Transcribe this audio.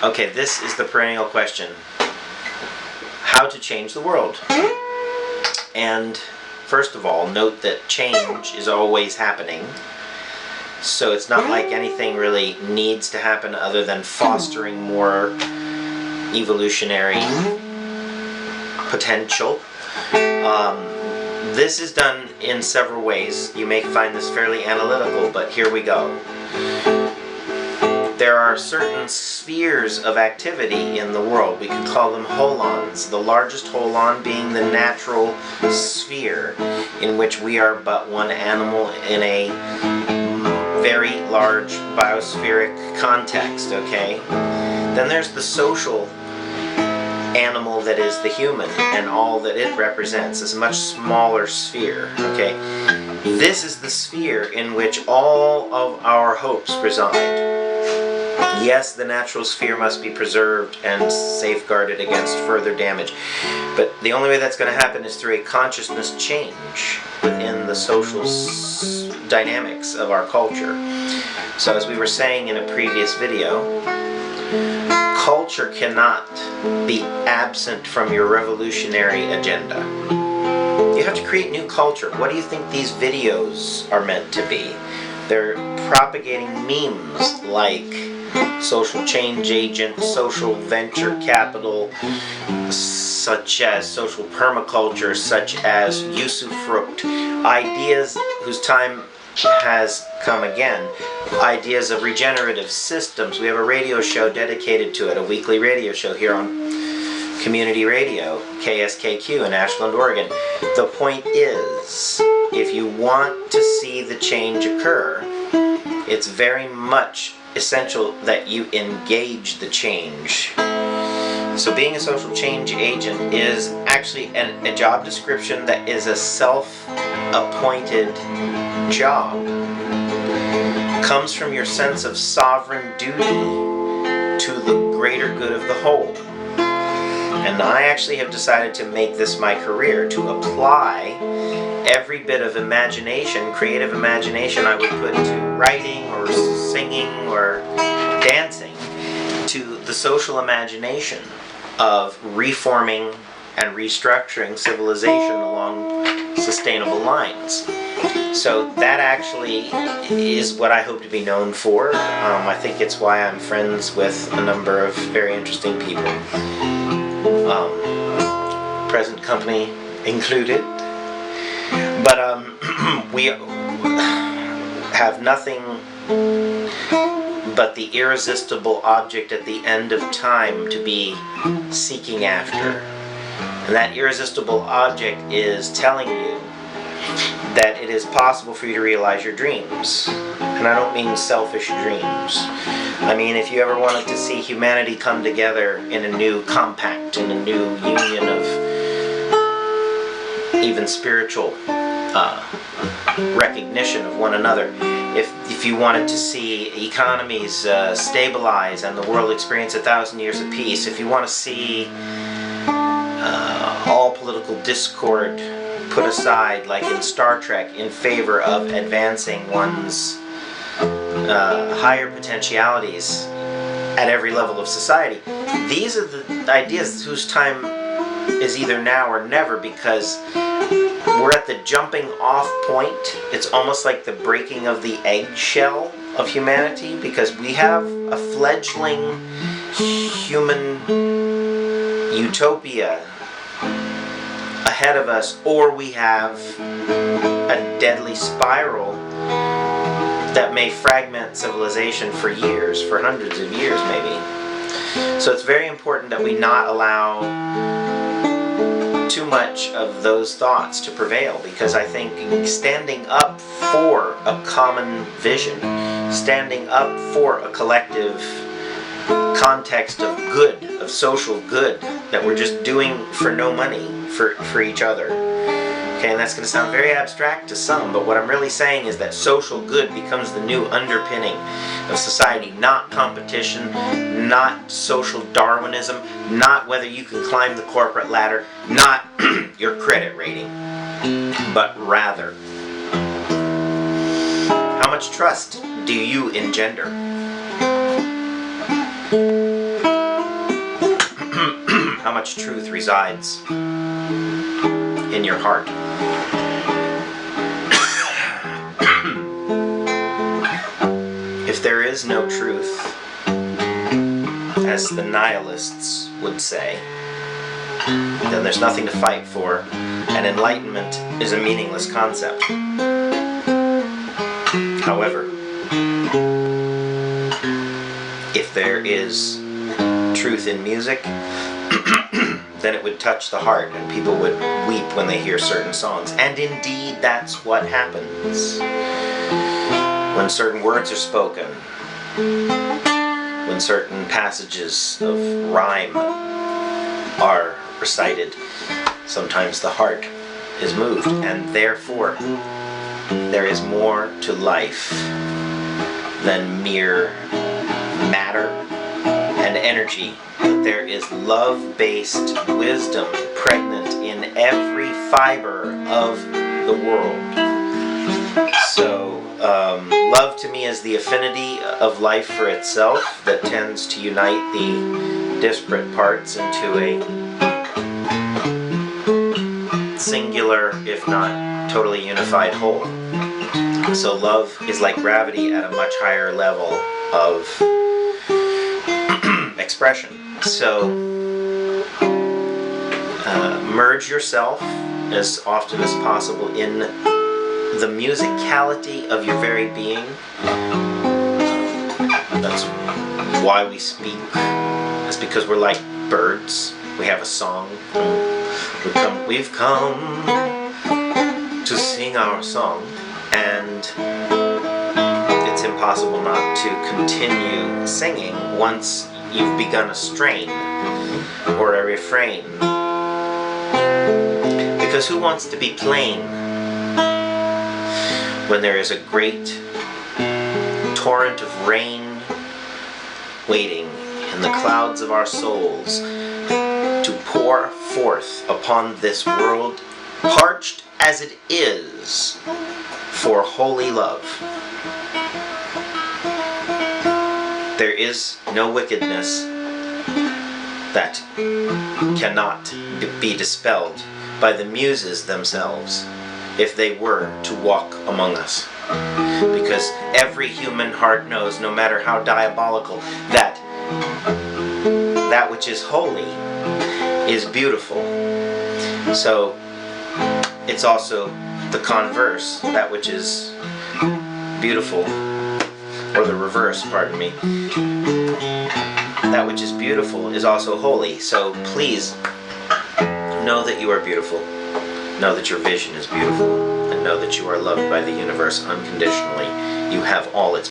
Okay, this is the perennial question. How to change the world? And first of all, note that change is always happening. So it's not like anything really needs to happen other than fostering more evolutionary potential. This is done in several ways. You may find this fairly analytical, but here we go. There are certain spheres of activity in the world. We could call them holons. The largest holon being the natural sphere, in which we are but one animal in a very large biospheric context, okay? Then there's the social animal that is the human, and all that it represents is a much smaller sphere, okay? This is the sphere in which all of our hopes reside. Yes, the natural sphere must be preserved and safeguarded against further damage, but the only way that's going to happen is through a consciousness change within the social dynamics of our culture. So as we were saying in a previous video, culture cannot be absent from your revolutionary agenda. You have to create new culture. What do you think these videos are meant to be? They're propagating memes like social change agent, social venture capital, such as social permaculture, such as usufruct, ideas whose time has come again, ideas of regenerative systems. We have a radio show dedicated to it, a weekly radio show here on Community Radio, KSKQ in Ashland, Oregon. The point is, if you want to see the change occur, it's very much essential that you engage the change. So being a social change agent is actually a job description that is a self-appointed job. Comes from your sense of sovereign duty to the greater good of the whole. And I actually have decided to make this my career, to apply every bit of imagination, creative imagination I would put into writing or singing or dancing, to the social imagination of reforming and restructuring civilization along sustainable lines. So that actually is what I hope to be known for. I think it's why I'm friends with a number of very interesting people, present company included. But we have nothing but the irresistible object at the end of time to be seeking after. And that irresistible object is telling you that it is possible for you to realize your dreams. And I don't mean selfish dreams. I mean, if you ever wanted to see humanity come together in a new compact, in a new union of even spiritual recognition of one another, if you wanted to see economies stabilize and the world experience 1,000 years of peace, if you want to see all political discord put aside, like in Star Trek, in favor of advancing one's higher potentialities at every level of society, these are the ideas whose time is either now or never, because we're at the jumping off point. It's almost like the breaking of the eggshell of humanity, because we have a fledgling human utopia ahead of us, or we have a deadly spiral that may fragment civilization for years, for hundreds of years maybe. So it's very important that we not allow too much of those thoughts to prevail, because I think standing up for a common vision, standing up for a collective context of good, of social good, that we're just doing for no money for each other. Okay, and that's going to sound very abstract to some, but what I'm really saying is that social good becomes the new underpinning of society, not competition, not social Darwinism, not whether you can climb the corporate ladder, not your credit rating, but rather, how much trust do you engender? much truth resides in your heart. If there is no truth, as the nihilists would say, then there's nothing to fight for, and enlightenment is a meaningless concept. However, if there is truth in music, then it would touch the heart and people would weep when they hear certain songs. And indeed, that's what happens. When certain words are spoken, when certain passages of rhyme are recited, sometimes the heart is moved, and therefore there is more to life than mere matter and energy. But there is love-based wisdom pregnant in every fiber of the world. So love to me is the affinity of life for itself that tends to unite the disparate parts into a singular, if not totally unified whole. So love is like gravity at a much higher level of expression. So merge yourself as often as possible in the musicality of your very being. That's why we speak. It's because we're like birds. We have a song. We've come to sing our song, and it's impossible not to continue singing once you've begun a strain or a refrain. Because who wants to be plain when there is a great torrent of rain waiting in the clouds of our souls to pour forth upon this world, parched as it is for holy love? There is no wickedness that cannot be dispelled by the muses themselves if they were to walk among us. Because every human heart knows, no matter how diabolical, that that which is holy is beautiful. So it's also the converse, that which is beautiful, or the reverse, pardon me. That which is beautiful is also holy. So please know that you are beautiful. Know that your vision is beautiful, and know that you are loved by the universe unconditionally. You have all its